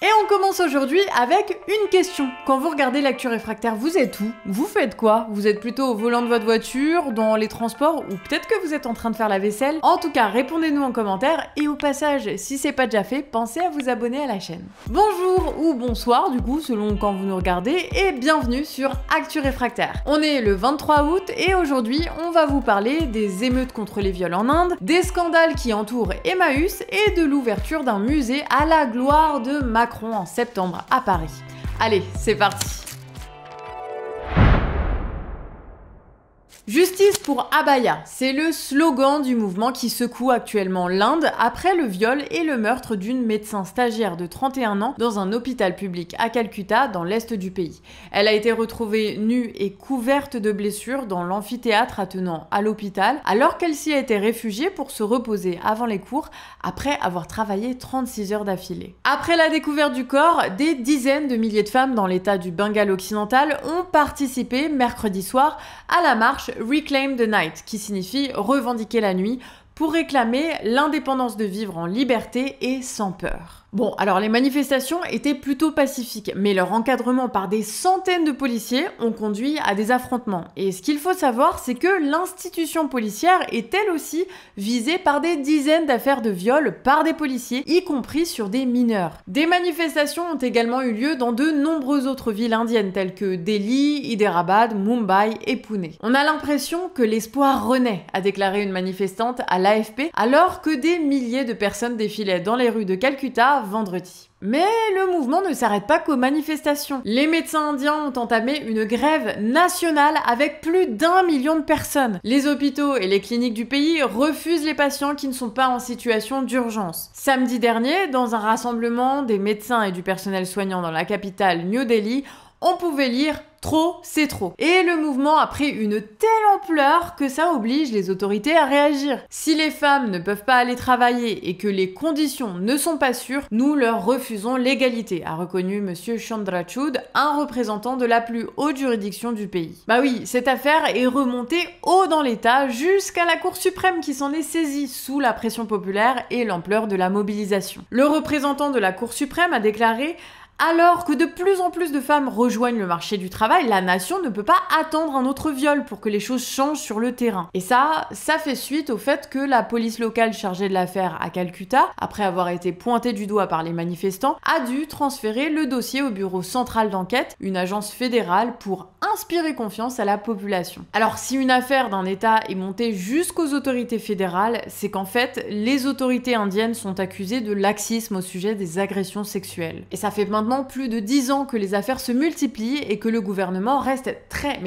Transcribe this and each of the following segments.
Et on commence aujourd'hui avec une question. Quand vous regardez l'actu réfractaire, vous êtes où? Vous faites quoi? Vous êtes plutôt au volant de votre voiture, dans les transports, ou peut-être que vous êtes en train de faire la vaisselle? En tout cas, répondez-nous en commentaire, et au passage, si c'est pas déjà fait, pensez à vous abonner à la chaîne. Bonjour ou bonsoir, du coup, selon quand vous nous regardez, et bienvenue sur Actu Réfractaire. On est le 23 août, et aujourd'hui, on va vous parler des émeutes contre les viols en Inde, des scandales qui entourent Emmaüs, et de l'ouverture d'un musée à la gloire de Macron en septembre à Paris. Allez, c'est parti! Justice pour Abaya, c'est le slogan du mouvement qui secoue actuellement l'Inde après le viol et le meurtre d'une médecin stagiaire de 31 ans dans un hôpital public à Calcutta, dans l'est du pays. Elle a été retrouvée nue et couverte de blessures dans l'amphithéâtre attenant à l'hôpital, alors qu'elle s'y était réfugiée pour se reposer avant les cours, après avoir travaillé 36 heures d'affilée. Après la découverte du corps, des dizaines de milliers de femmes dans l'état du Bengale occidental ont participé mercredi soir à la marche Reclaim the Night, qui signifie revendiquer la nuit, pour réclamer l'indépendance de vivre en liberté et sans peur. Bon, alors les manifestations étaient plutôt pacifiques, mais leur encadrement par des centaines de policiers ont conduit à des affrontements. Et ce qu'il faut savoir, c'est que l'institution policière est elle aussi visée par des dizaines d'affaires de viol par des policiers, y compris sur des mineurs. Des manifestations ont également eu lieu dans de nombreuses autres villes indiennes, telles que Delhi, Hyderabad, Mumbai et Pune. On a l'impression que l'espoir renaît, a déclaré une manifestante à l'AFP, alors que des milliers de personnes défilaient dans les rues de Calcutta vendredi. Mais le mouvement ne s'arrête pas qu'aux manifestations. Les médecins indiens ont entamé une grève nationale avec plus d'1 million de personnes. Les hôpitaux et les cliniques du pays refusent les patients qui ne sont pas en situation d'urgence. Samedi dernier, dans un rassemblement des médecins et du personnel soignant dans la capitale New Delhi, on pouvait lire « Trop, c'est trop ». Et le mouvement a pris une telle ampleur que ça oblige les autorités à réagir. Si les femmes ne peuvent pas aller travailler et que les conditions ne sont pas sûres, nous leur refusons l'égalité, a reconnu Monsieur Chandrachud, un représentant de la plus haute juridiction du pays. Bah oui, cette affaire est remontée haut dans l'État jusqu'à la Cour suprême qui s'en est saisie sous la pression populaire et l'ampleur de la mobilisation. Le représentant de la Cour suprême a déclaré: alors que de plus en plus de femmes rejoignent le marché du travail, la nation ne peut pas attendre un autre viol pour que les choses changent sur le terrain. Et ça fait suite au fait que la police locale chargée de l'affaire à Calcutta, après avoir été pointée du doigt par les manifestants, a dû transférer le dossier au bureau central d'enquête, une agence fédérale, pour inspirer confiance à la population. Alors si une affaire d'un État est montée jusqu'aux autorités fédérales, c'est qu'en fait, les autorités indiennes sont accusées de laxisme au sujet des agressions sexuelles. Et ça fait maintenant plus de 10 ans que les affaires se multiplient et que le gouvernement reste très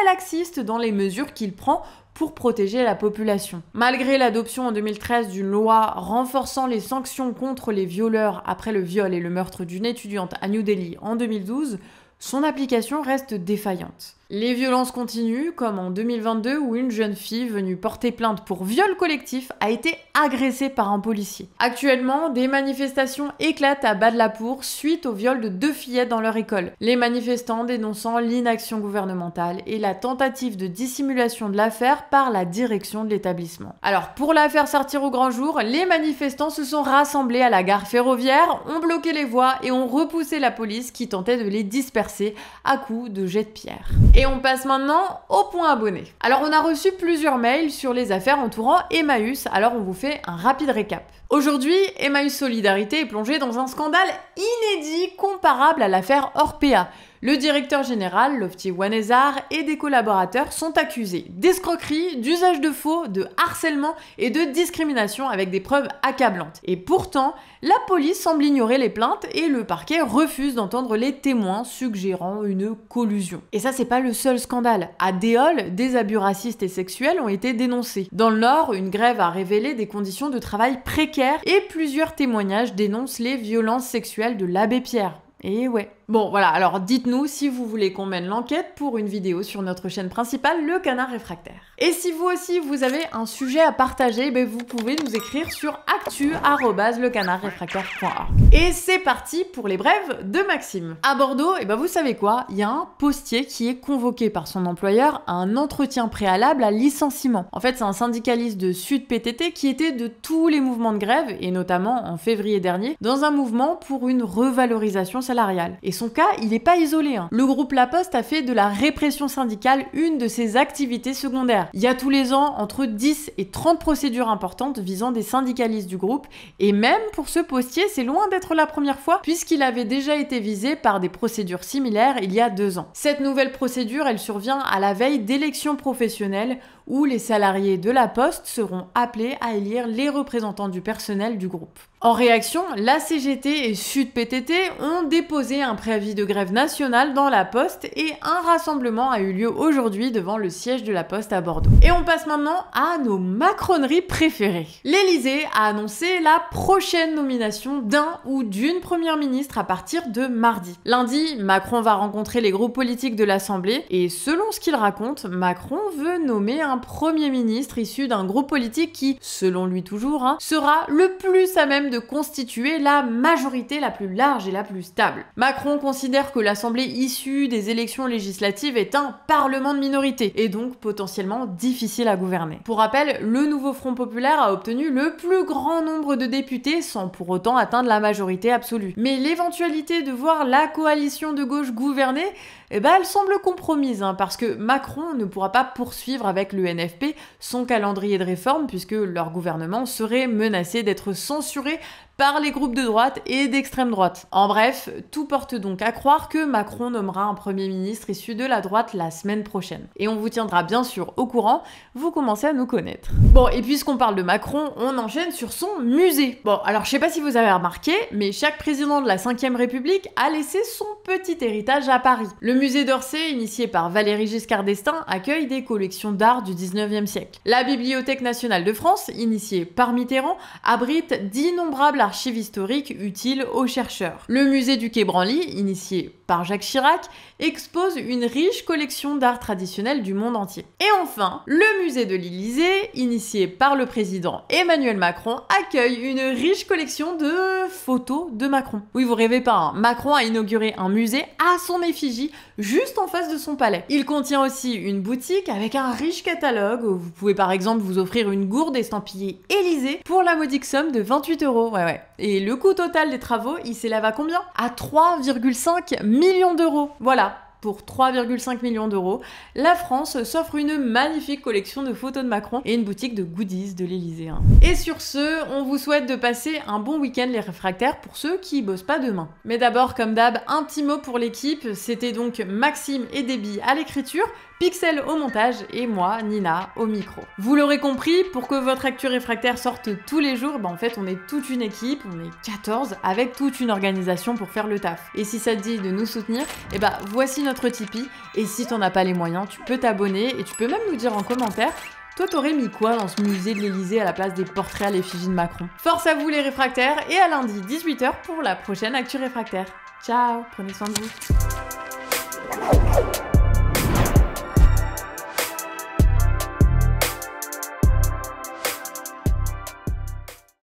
laxiste dans les mesures qu'il prend pour protéger la population. Malgré l'adoption en 2013 d'une loi renforçant les sanctions contre les violeurs après le viol et le meurtre d'une étudiante à New Delhi en 2012, son application reste défaillante. Les violences continuent, comme en 2022 où une jeune fille venue porter plainte pour viol collectif a été agressée par un policier. Actuellement, des manifestations éclatent à Badlapur suite au viol de 2 fillettes dans leur école. Les manifestants dénonçant l'inaction gouvernementale et la tentative de dissimulation de l'affaire par la direction de l'établissement. Alors, pour la faire sortir au grand jour, les manifestants se sont rassemblés à la gare ferroviaire, ont bloqué les voies et ont repoussé la police qui tentait de les disperser à coups de jets de pierre. Et on passe maintenant au point abonné. Alors on a reçu plusieurs mails sur les affaires entourant Emmaüs, alors on vous fait un rapide récap. Aujourd'hui, Emmaüs Solidarité est plongé dans un scandale inédit comparable à l'affaire Orpea. Le directeur général, Lofty Wanezar, et des collaborateurs sont accusés d'escroquerie, d'usage de faux, de harcèlement et de discrimination avec des preuves accablantes. Et pourtant, la police semble ignorer les plaintes et le parquet refuse d'entendre les témoins suggérant une collusion. Et ça, c'est pas le seul scandale. À Deol, des abus racistes et sexuels ont été dénoncés. Dans le Nord, une grève a révélé des conditions de travail précaires et plusieurs témoignages dénoncent les violences sexuelles de l'abbé Pierre. Et ouais. Bon voilà, alors dites-nous si vous voulez qu'on mène l'enquête pour une vidéo sur notre chaîne principale, Le Canard Réfractaire. Et si vous aussi vous avez un sujet à partager, vous pouvez nous écrire sur actu@lecanardréfractaire.org. Et c'est parti pour les brèves de Maxime. À Bordeaux, vous savez quoi, il y a un postier qui est convoqué par son employeur à un entretien préalable à licenciement. En fait, c'est un syndicaliste de Sud PTT qui était de tous les mouvements de grève, et notamment en février dernier, dans un mouvement pour une revalorisation salariale. Et son cas, il n'est pas isolé. Le groupe La Poste a fait de la répression syndicale une de ses activités secondaires. Il y a tous les ans entre 10 et 30 procédures importantes visant des syndicalistes du groupe, et même pour ce postier, c'est loin d'être la première fois, puisqu'il avait déjà été visé par des procédures similaires il y a 2 ans. Cette nouvelle procédure, elle survient à la veille d'élections professionnelles où les salariés de La Poste seront appelés à élire les représentants du personnel du groupe. En réaction, la CGT et Sud PTT ont déposé un préavis de grève nationale dans La Poste et un rassemblement a eu lieu aujourd'hui devant le siège de La Poste à Bordeaux. Et on passe maintenant à nos macroneries préférées. L'Élysée a annoncé la prochaine nomination d'un ou d'une première ministre à partir de mardi. Lundi, Macron va rencontrer les groupes politiques de l'Assemblée et selon ce qu'il raconte, Macron veut nommer un premier ministre issu d'un groupe politique qui, selon lui toujours, sera le plus à même de constituer la majorité la plus large et la plus stable. Macron considère que l'Assemblée issue des élections législatives est un parlement de minorité et donc potentiellement difficile à gouverner. Pour rappel, le nouveau Front populaire a obtenu le plus grand nombre de députés sans pour autant atteindre la majorité absolue. Mais l'éventualité de voir la coalition de gauche gouverner, elle semble compromise, parce que Macron ne pourra pas poursuivre avec le NFP son calendrier de réforme puisque leur gouvernement serait menacé d'être censuré par les groupes de droite et d'extrême droite. En bref, tout porte donc à croire que Macron nommera un premier ministre issu de la droite la semaine prochaine. Et on vous tiendra bien sûr au courant, vous commencez à nous connaître. Bon, et puisqu'on parle de Macron, on enchaîne sur son musée. Bon, alors je sais pas si vous avez remarqué, mais chaque président de la 5e République a laissé son petit héritage à Paris. Le musée d'Orsay, initié par Valéry Giscard d'Estaing, accueille des collections d'art du 19e siècle. La Bibliothèque nationale de France, initiée par Mitterrand, abrite d'innombrables archives historiques utiles aux chercheurs. Le musée du Quai Branly, initié par Jacques Chirac, expose une riche collection d'art traditionnel du monde entier. Et enfin, le musée de l'Élysée, initié par le président Emmanuel Macron, accueille une riche collection de photos de Macron. Oui, vous rêvez pas, Macron a inauguré un musée à son effigie juste en face de son palais. Il contient aussi une boutique avec un riche catalogue où vous pouvez par exemple vous offrir une gourde estampillée Élysée pour la modique somme de 28 €. Ouais. Et le coût total des travaux, il s'élève à combien? À 3,5 millions d'euros. Voilà. Pour 3,5 millions d'euros, la France s'offre une magnifique collection de photos de Macron et une boutique de goodies de l'Élysée. Et sur ce, on vous souhaite de passer un bon week-end les réfractaires pour ceux qui bossent pas demain. Mais d'abord, comme d'hab, un petit mot pour l'équipe. C'était donc Maxime et Déby à l'écriture, Pixel au montage et moi, Nina, au micro. Vous l'aurez compris, pour que votre actu réfractaire sorte tous les jours, en fait on est toute une équipe, on est 14, avec toute une organisation pour faire le taf. Et si ça te dit de nous soutenir, voici notre Tipeee, et si t'en as pas les moyens, tu peux t'abonner, et tu peux même nous dire en commentaire, toi t'aurais mis quoi dans ce musée de l'Élysée à la place des portraits à l'effigie de Macron? Force à vous les réfractaires, et à lundi 18 h pour la prochaine actu réfractaire. Ciao, prenez soin de vous.